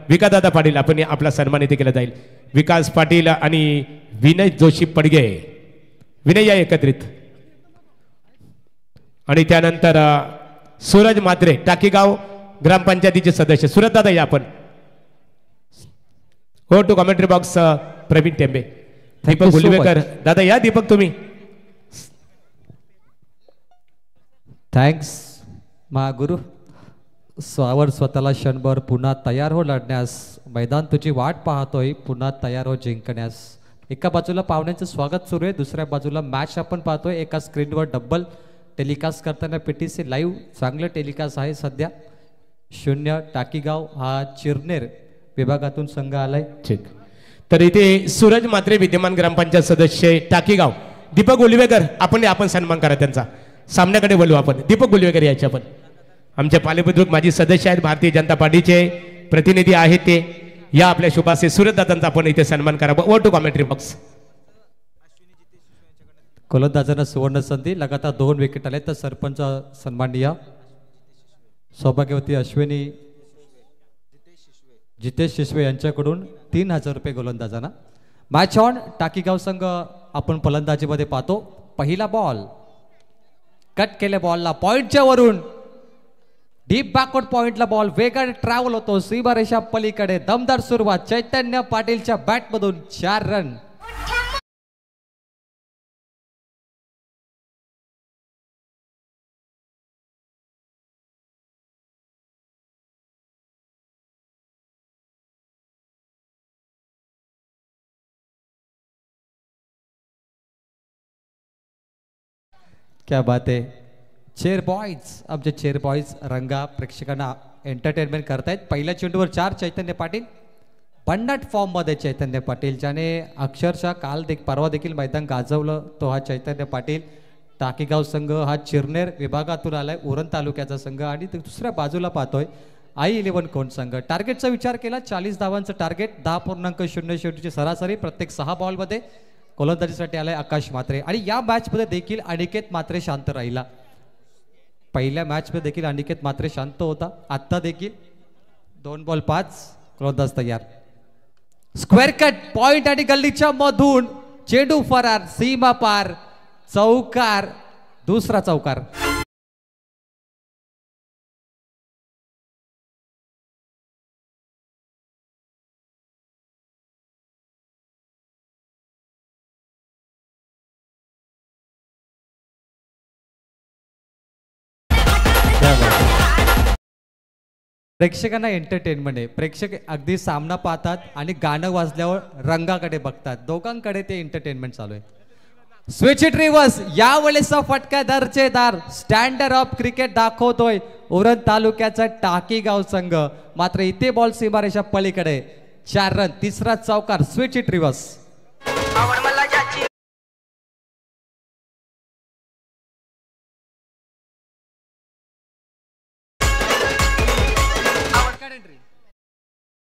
विकासदादा पाटील आपण आपला सन्मान इथे केला जाईल. विकास पाटील आणि विनय जोशी पडगे, विनय या एकत्रित. आणि त्यानंतर सूरज म्हात्रे टाकीगाव ग्रामपंचायतीचे सदस्य. सूरज दादा या आपण. हो to commentary box Praveen Tembe. Deepak Gulvekar दादा या. दीपक तुम्ही. थँक्स महागुरु. स्वावर स्वतःला क्षणभर पुन्हा तयार हो लढण्यास. मैदान तुझी वाट पाहतोय पुन्हा तयार हो जिंकण्यास. एका बाजूला पाहुण्यांचं स्वागत सुरू आहे, दुसऱ्या बाजूला मॅच आपण पाहतोय. एका स्क्रीनवर डबल टेलिकास्ट करताना PTC लाईव्ह चांगलं टेलिकास्ट आहे सध्या. 0 टाकीगाव हा चिरनेर विभागातून संघ आलाय. ठीक. तर इथे सूरज म्हात्रे विद्यमान ग्रामपंचायत सदस्य टाकीगाव. दीपक गुलवेकर आपण सन्मान करा त्यांचा. सामन्याकडे बोलू आपण. दीपक गुलवेकर यायचे आपण. आमचे पालेबुद्रुक माजी सदस्य आहेत, भारतीय जनता पार्टीचे प्रतिनिधी आहेत ते. या आपल्या शुभासे सूरजदादांचा आपण इथे सन्मान करा. ओ टू कमेंट्री बॉक्स. गोलंदाजांना सुवर्ण संधी. लगातार 2 विकेट आले तर सरपंच सन्माननीय सौभाग्यवती अश्विनी जितेश शिशवे यांच्याकडून 3000 रुपये गोलंदाजांना. Match on. टाकीगाव संघ आपण फलंदाजीमध्ये पाहतो. पहिला बॉल कट केले, बॉलला पॉइंटच्या वरून डीप बॅकवर्ड पॉइंटला बॉल वेगाने ट्रॅव्हल होतो सीमारेषा पलीकडे. दमदार सुरुवात चैतन्य पाटीलच्या बॅटमधून 4 रन. क्या बात आहे. चेअर बॉयज, आमचे चेअर बॉयज रंगा प्रेक्षकांना एंटरटेनमेंट करतायत. पहिल्या चेंडूवर 4 चैतन्य पाटील. भन्नाट फॉर्म मध्ये चैतन्य पाटील, ज्याने अक्षरशः परवा देखील मैदान गाजवलं तो हा चैतन्य पाटील. टाकीगाव संघ हा चिरनेर विभागातून आलाय, उरण तालुक्याचा संघ. आणि दुसऱ्या बाजूला पाहतोय I11 कोण संघ. टार्गेटचा विचार केला 40 धावांचं टार्गेट. 10.00 शेवटची सरासरी. प्रत्येक 6 बॉलमध्ये गोलंदाजीसाठी आलाय आकाश म्हात्रे. आणि या मॅच मध्ये देखील अनिकेत म्हात्रे शांत राहिला. पहिल्या मॅच मध्ये देखील अनिकेत म्हात्रे शांत होता. आता देखील 2 बॉल 5 गोलंदाज तयार. स्क्वेअर कट पॉइंट आणि गल्लीच्या मधून चेंडू फरार, सीमा पार, चौकार, दुसरा चौकार. प्रेक्षकांना एंटरटेनमेंट आहे. प्रेक्षक अगदी सामना पाहतात आणि गाणं वाजल्यावर रंगाकडे बघतात. दोघांकडे ते एंटरटेनमेंट चालू आहे. Switch it reverse. यावेळेचा फटका दर्जेदार. स्टँडर्ड ऑफ क्रिकेट दाखवतोय उरण तालुक्याचा टाकीगाव संघ. मात्र इथे बॉल सीमारेषा पलीकडे. 4 रन. तिसरा चौकार. Switch it reverse.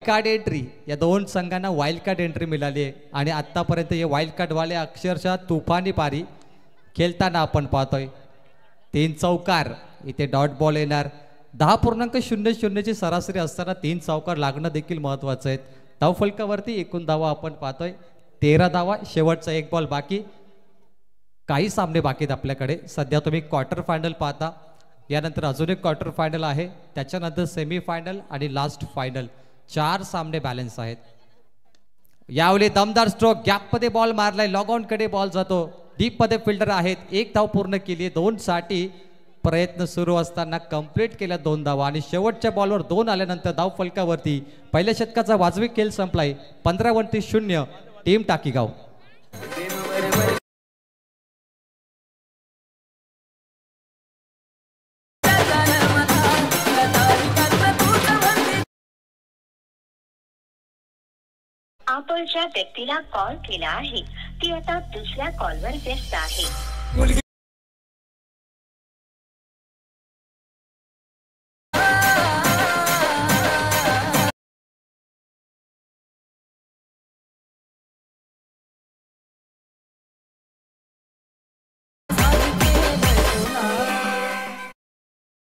Card entry. या 2 संघांना वाईल्ड कार्ड एंट्री मिळाली आहे आणि आतापर्यंत हे वाईल्ड कार्ड वाले अक्षरशः तुफानी पारी खेळताना आपण पाहतोय. 3 चौकार. इथे डॉट बॉल येणार. 10.00 ची सरासरी असताना 3 चौकार लागणं देखील महत्वाचं आहे. धावफलकावरती एकूण धावा आपण पाहतोय 13 धावा. शेवटचा 1 बॉल बाकी. काही सामने बाकी आहेत आपल्याकडे. सध्या तुम्ही क्वार्टर फायनल पाहता. यानंतर अजून एक क्वार्टर फायनल आहे. त्याच्यानंतर सेमी फायनल आणि लास्ट फायनल. 4 सामने बॅलन्स आहेत. यावेळी दमदार स्ट्रोक. गॅपमध्ये बॉल मारलाय. लॉग ऑन कडे बॉल जातो. डीप मध्ये फिल्डर आहेत. 1 धाव पूर्ण केली. 2 साठी प्रयत्न सुरू असताना कंप्लीट केल्या 2 धावा. आणि शेवटच्या बॉलवर 2 आल्यानंतर धाव फलकावरती पहिल्या षटकाचा वाजवी खेळ संपलाय. 15-0 टीम टाकीगाव. आपण ज्या व्यक्तीला कॉल केला आहे ती आता दुसऱ्या कॉलवर व्यस्त आहे.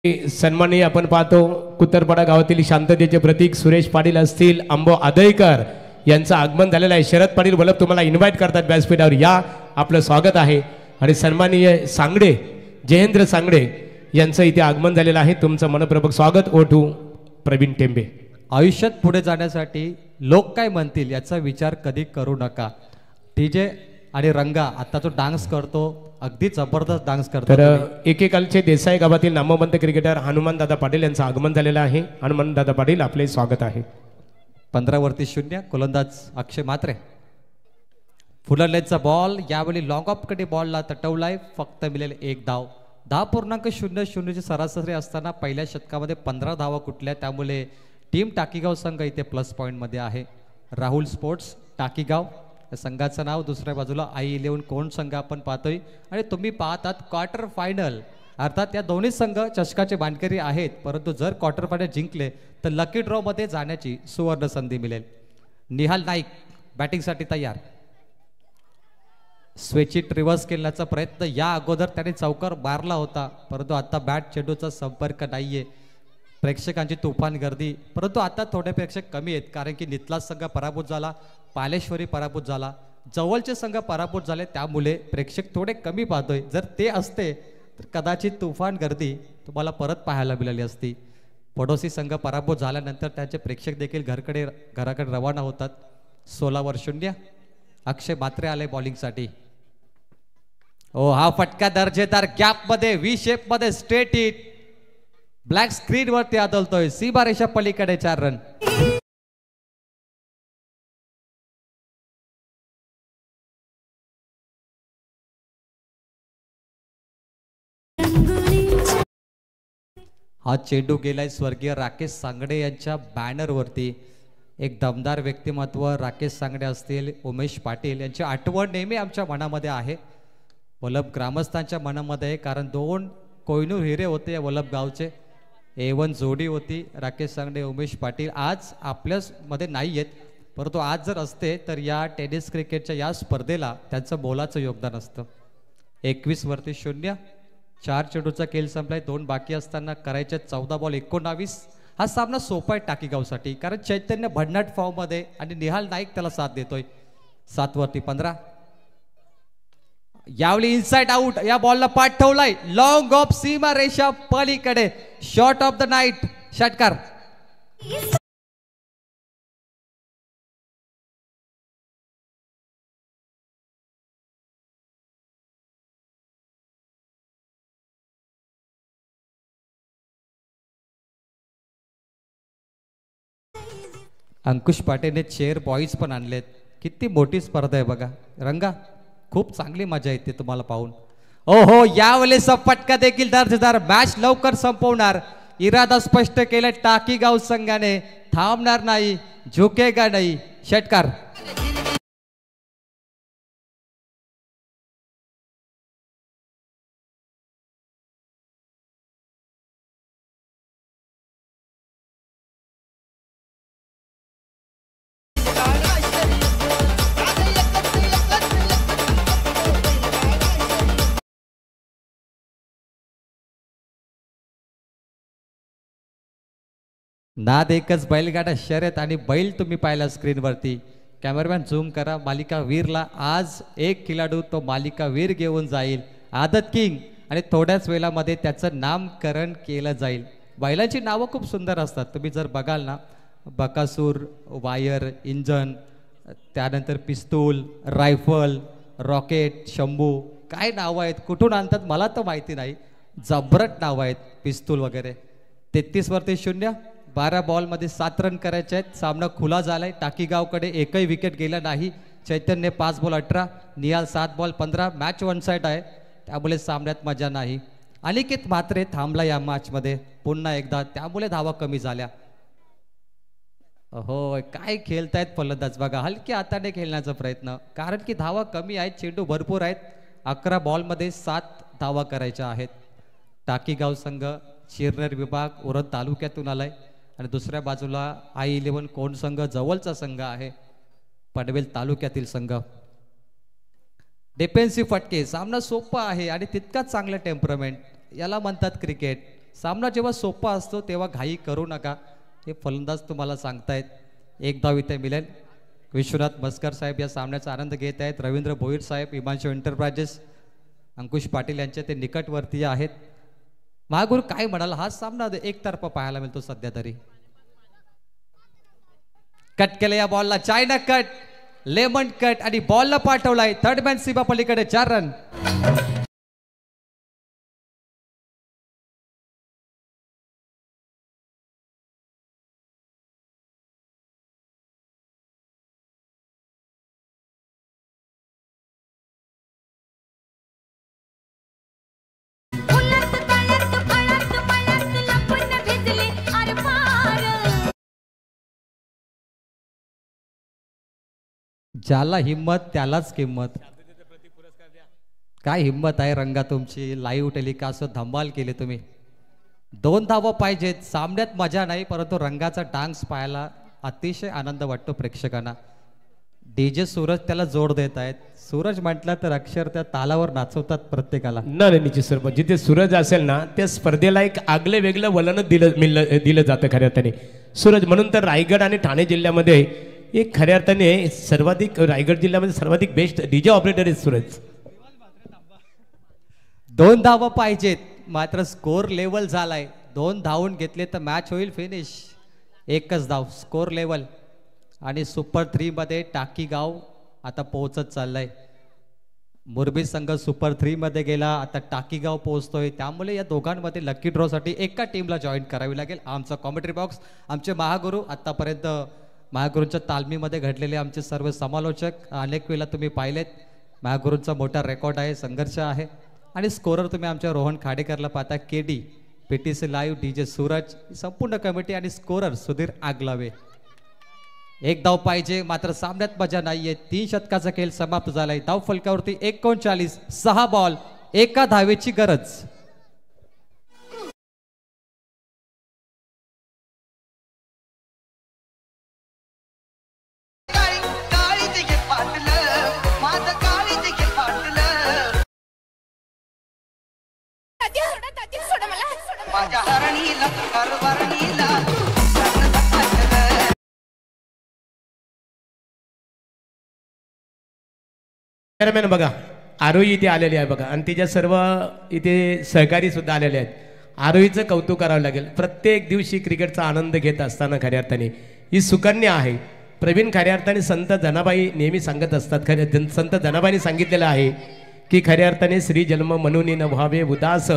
सन्माननीय आपण पाहतो कुत्तरपाडा गावातील शांततेचे प्रतीक सुरेश पाटील असतील, अंबो आदयकर यांचं आगमन झालेलं आहे. शरद पाटील वल्लभ तुम्हाला इन्व्हाइट करतात व्यासपीठावर, या, आपलं स्वागत आहे. आणि सन्माननीय सांगडे जयेंद्र सांगडे यांचं इथे आगमन झालेलं आहे. तुमचं मनपूर्वक स्वागत. ओटू प्रवीण टेंबे. आयुष्यात पुढे जाण्यासाठी लोक काय म्हणतील याचा विचार कधी करू नका. डीजे आणि रंगा आता तो डान्स करतो, अगदी जबरदस्त डान्स करतो. तर एकेकालचे देसाई गावातील नामवंत क्रिकेटर हनुमान दादा पाटील यांचं आगमन झालेलं आहे. हनुमान दादा पाटील आपले स्वागत आहे. 15 वरती 0 गोलंदाज अक्षय म्हात्रे. फुलरलेचा बॉल यावेळी लॉंग ऑफ कडे बॉलला तटवलाय. फक्त मिळेल 1 धाव. 10.00 ची सरासरी असताना पहिल्या षटकामध्ये 15 धावा कुठल्या, त्यामुळे टीम टाकीगाव संघ इथे प्लस पॉईंट मध्ये आहे. राहुल स्पोर्ट्स टाकीगाव या संघाचं नाव. दुसऱ्या बाजूला i11 कोण संघ आपण पाहतोय. आणि तुम्ही पाहतात क्वार्टर फायनल, अर्थात या दोन्ही संघ चषकाचे मानकरी आहेत, परंतु जर क्वार्टर फायनल जिंकले तर लकी ड्रॉ मध्ये जाण्याची सुवर्ण संधी मिळेल. निहाल नाईक बॅटिंगसाठी तयार. स्वेचिट रिव्हर्स केल्याचा प्रयत्न या अगोदर त्याने चौकार मारला होता, परंतु आता बॅट चेंडूचा संपर्क नाहीये. प्रेक्षकांची तुफान गर्दी, परंतु आता थोडे प्रेक्षक कमी आहेत, कारण की नितला संघ पराभूत झाला, पालेश्वरी पराभूत झाला, जवळचे संघ पराभूत झाले, त्यामुळे प्रेक्षक थोडे कमी पाहतोय. जर ते असते तर कदाचित तुफान गर्दी तुम्हाला परत पाहायला मिळाली असती. पडोसी संघ पराभूत झाल्यानंतर त्यांचे प्रेक्षक देखील घराकडे रवाना होतात. 16 वर 0 अक्षय म्हात्रे आले बॉलिंगसाठी. ओ हा फटका दर्जेदार गॅप मध्ये, व्ही शेप मध्ये, स्ट्रेट हिट, ब्लॅक स्क्रीन वरती आदळतोय. सीमारेषा पलीकडे 4 रन. हा चेंडू गेलाय स्वर्गीय राकेश सांगडे यांच्या बॅनर वरती. एक दमदार व्यक्तिमत्व राकेश सांगडे असतील, उमेश पाटील यांची आठवण नेहमी आमच्या मनामध्ये आहे, वल्लभ ग्रामस्थांच्या मनामध्ये आहे, कारण 2 कोहिनूर हिरे होते या वल्लभ गावचे. A1 जोडी होती राकेश सांगडे उमेश पाटील. आज आपल्यामध्ये नाही आहेत, परंतु आज जर असते तर या टेनिस क्रिकेटच्या या स्पर्धेला त्यांचं मोलाचं योगदान असतं. 21 वरती 0 4 चेंडूचा खेळ संपलाय. 2 बाकी असताना करायचे 14 बॉल 19. हा सामना सोपा आहे टाकीगावसाठी, कारण चैतन्य भन्नाट फॉर्म मध्ये आणि निहाल नाईक त्याला साथ देतोय. 7 वरती 15 यावेळी इनसाइड आउट, या बॉलला पाठ ठेवलाय लॉंग ऑफ सीमा रेषा पलीकडे. शॉट ऑफ द नाईट षटकार. अंकुश पाटीलने चेअर बॉईज पण आणलेत. किती मोठी स्पर्धा आहे बघा रंगा, खूप चांगली मजा येते तुम्हाला पाहून. ओहो यावेळेस फटका देखील दर्जेदार. मॅच लवकर संपवणार इरादा स्पष्ट केला टाकीगाव संघाने. थांबणार नाही, झुकेगा नाही. षटकार. नाद एकच बैलगाडा शर्यत, आणि बैल तुम्ही पाहिला स्क्रीनवरती. कॅमेरामॅन झूम करा. मालिका वीरला आज एक खेळाडू तो मालिका वीर घेऊन जाईल, आदत किंग, आणि थोड्याच वेळामध्ये त्याचं नामकरण केलं जाईल. बैलांची नावं खूप सुंदर असतात. तुम्ही जर बघाल ना, बकासूर, वायर, इंजन, त्यानंतर पिस्तूल, रायफल, रॉकेट, शंभू, काय नावं आहेत, कुठून आणतात मला तर माहिती नाही. जबरट नावं आहेत पिस्तूल वगैरे. 33 वरती 0 12 बॉलमध्ये 7 रन करायचे आहेत. सामना खुला झालाय. टाकीगावकडे एकही विकेट गेला नाही. चैतन्य 5 बॉल 18, निहाल 7 बॉल 15. मॅच वन साइड आहे, त्यामुळे सामन्यात मजा नाही. अनिकेत म्हात्रे थांबला या मॅच मध्ये पुन्हा एकदा, त्यामुळे धावा कमी झाल्या. हो काय खेळतायत फलंदाज बघा, हलक्या हाताने खेळण्याचा प्रयत्न, कारण की धावा कमी आहेत, चेंडू भरपूर आहेत. 11 बॉलमध्ये 7 धावा करायच्या आहेत. टाकीगाव संघ शिरनेर विभाग उरण तालुक्यातून आलाय, आणि दुसऱ्या बाजूला i11 कोण संघ जवळचा संघ आहे, पनवेल तालुक्यातील संघ. डिफेन्सिव्ह फटके. सामना सोपा आहे आणि तितकाच चांगला टेम्परमेंट, याला म्हणतात क्रिकेट. सामना जेव्हा सोपा असतो तेव्हा घाई करू नका, हे फलंदाज तुम्हाला सांगतायत. एक धाव इथे मिळेल. विश्वनाथ मस्कर साहेब या सामन्याचा आनंद घेत आहेत. रवींद्र भोईर साहेब, हिमांशू एंटरप्राइजेस, अंकुश पाटील यांचे ते निकटवर्तीय आहेत. महागुरु काय म्हणाल, हा सामना एकतर्फा पाहायला मिळतो सध्या तरी. कट केलं या बॉलला, चायना कट, लेमन कट आणि बॉलला पाठवलाय थर्ड मॅन सीमा पलीकडे 4 रन. ज्याला हिम्मत त्यालाच किंमत. काय हिम्मत आहे रंगा तुमची, लाईव्ह टेलिकास्ट धमाल केली तुम्ही. 2 धावा पाहिजेत. सामन्यात मजा नाही, परंतु रंगाचा डान्स पाहायला अतिशय आनंद वाटतो प्रेक्षकांना. डीजे सूरज त्याला जोड देत आहेत. सूरज म्हटलं तर अक्षर त्या तालावर नाचवतात प्रत्येकाला. नाही निश्चित सर, जिथे सूरज असेल ना त्या स्पर्धेला एक आगले वेगळं वलन दिलं जातं खऱ्या अर्थाने. सूरज म्हणून तर रायगड आणि ठाणे जिल्ह्यामध्ये एक खऱ्या अर्थाने सर्वाधिक, रायगड जिल्ह्यामध्ये सर्वाधिक बेस्ट डीजे ऑपरेटर आहे सूरज. 2 धावा पाहिजेत, मात्र स्कोर लेवल झालाय. 2 धावून घेतले तर मॅच होईल फिनिश. एकच धाव स्कोर लेवल. आणि सुपर 3 मध्ये टाकी गाव आता पोहोचत चाललाय. मुरबी संघ सुपर 3 मध्ये गेला, आता टाकी गाव पोहोचतोय. त्यामुळे या दोघांमध्ये लकी ड्रॉ साठी एका टीमला जॉईन करावी लागेल. आमचा कॉमेंट्री बॉक्स, आमचे महागुरु, आतापर्यंत महागुरूंच्या तालमीमध्ये घडलेले आमचे सर्व समालोचक अनेक वेळा तुम्ही पाहिलेत. महागुरूंचा मोठा रेकॉर्ड आहे, संघर्ष आहे. आणि स्कोरर तुम्ही आमच्या रोहन खाडेकरला पाहता, केडी, पीटीसी लाईव्ह, डीजे सूरज, संपूर्ण कमिटी आणि स्कोरर सुधीर आगलावे. 1 धाव पाहिजे, मात्र सामन्यात मजा नाहीये. 3 षटकाचा खेळ समाप्त झालाय. धाव फलकावरती 39, 6 बॉल, 1 धावेची गरज. बघा आरोही इथे आलेली आहे बघा, आणि तिच्या सर्व इथे सहकारी सुद्धा आलेले आहेत. आरोहीचं कौतुक करावं लागेल. प्रत्येक दिवशी क्रिकेटचा आनंद घेत असताना खऱ्या अर्थाने ही सुकन्या आहे. प्रवीण खऱ्या अर्थाने संत जनाबाई नेहमी सांगत असतात, संत जनाबाईंनी सांगितलेलं आहे की खऱ्या अर्थाने श्री जन्म म्हणून न व्हावे उदास,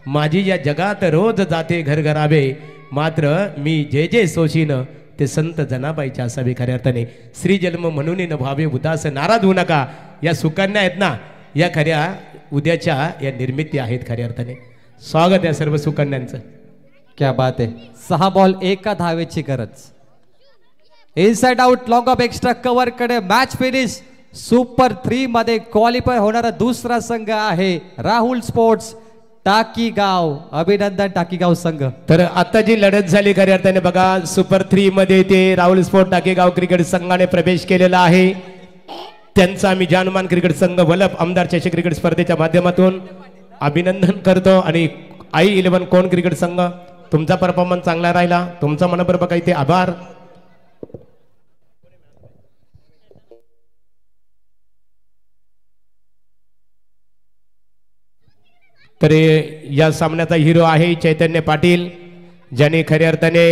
माझी या जगात रोज जाते घरघरावे, मात्र मी जे जे सोशीन ते संत जनाबाईच्या असावे. खऱ्या अर्थाने श्री जन्म म्हणून न व्हावे उदास, नाराज होऊ नका. या सुकन्या आहेत ना, या खऱ्या उद्याच्या या निर्मिती आहेत. खऱ्या अर्थाने स्वागत आहे सर्व सुकन्यांचं. क्या बात आहे. 6 बॉल 1 धावेची गरज. Inside out, long of extra cover कडे मॅच फिनिश. सुपर 3 मध्ये क्वालिफाय होणारा दुसरा संघ आहे राहुल स्पोर्ट्स टाकीगाव. अभिनंदन टाकीगाव संघ. तर आता जी लढत झाली खऱ्या अर्थाने बघा, सुपर 3 मध्ये ते राहुल स्पोर्ट टाकीगाव क्रिकेट संघाने प्रवेश केलेला आहे. त्यांचा आम्ही जानमान क्रिकेट संघ वलप आमदार चषक क्रिकेट स्पर्धेच्या माध्यमातून अभिनंदन करतो. आणि i11 कोण क्रिकेट संघ, तुमचा परफॉर्मन्स चांगला राहिला, तुमचा मनपूर्वक इथे आभार. तर या सामन्याचा हिरो आहे चैतन्य पाटील, ज्याने खऱ्या अर्थाने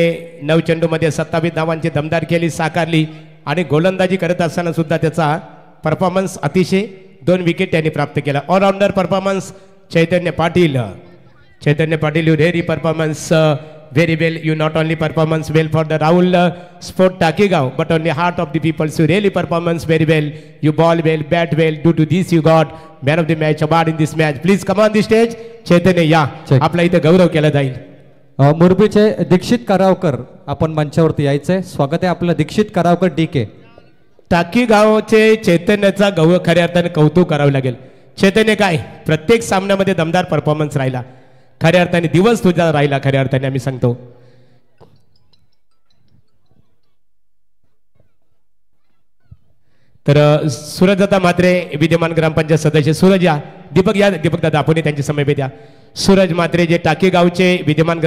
9 चेंडूमध्ये 27 धावांची दमदार खेळी साकारली. आणि गोलंदाजी करत असताना सुद्धा त्याचा परफॉर्मन्स अतिशय 2 विकेट त्यांनी प्राप्त केला. All rounder performance Chaitanya Patil. Chaitanya Patil, you really performance very well. You not only performance well for the Rahul Sport Takigaon, but on the heart of the people. So really performance very well. You ball well, bat well. Due to this you got man of the match award in this match. Please come on the stage. चैतन्य या, आपला इथे गौरव केला जाईल. मुरबीचे दीक्षित करावकर आपण मंचावरती यायचंय. स्वागत आहे आपलं दीक्षित करावकर DK. टाकीगावचे चैतन्याचा खऱ्या अर्थाने कौतुक करावं लागेल. चैतन्य काय प्रत्येक सामन्यामध्ये दमदार परफॉर्मन्स राहिला. खऱ्या अर्थाने दिवस तुझा राहिला. खऱ्या अर्थाने आम्ही सांगतो. तर सूरज आता मात्रे विद्यमान ग्रामपंचायत सदस्य. सूरज या, दीपक दादा आपण त्यांची समय द्या. सूरज मात्रे जे टाकी गावचे विद्यमान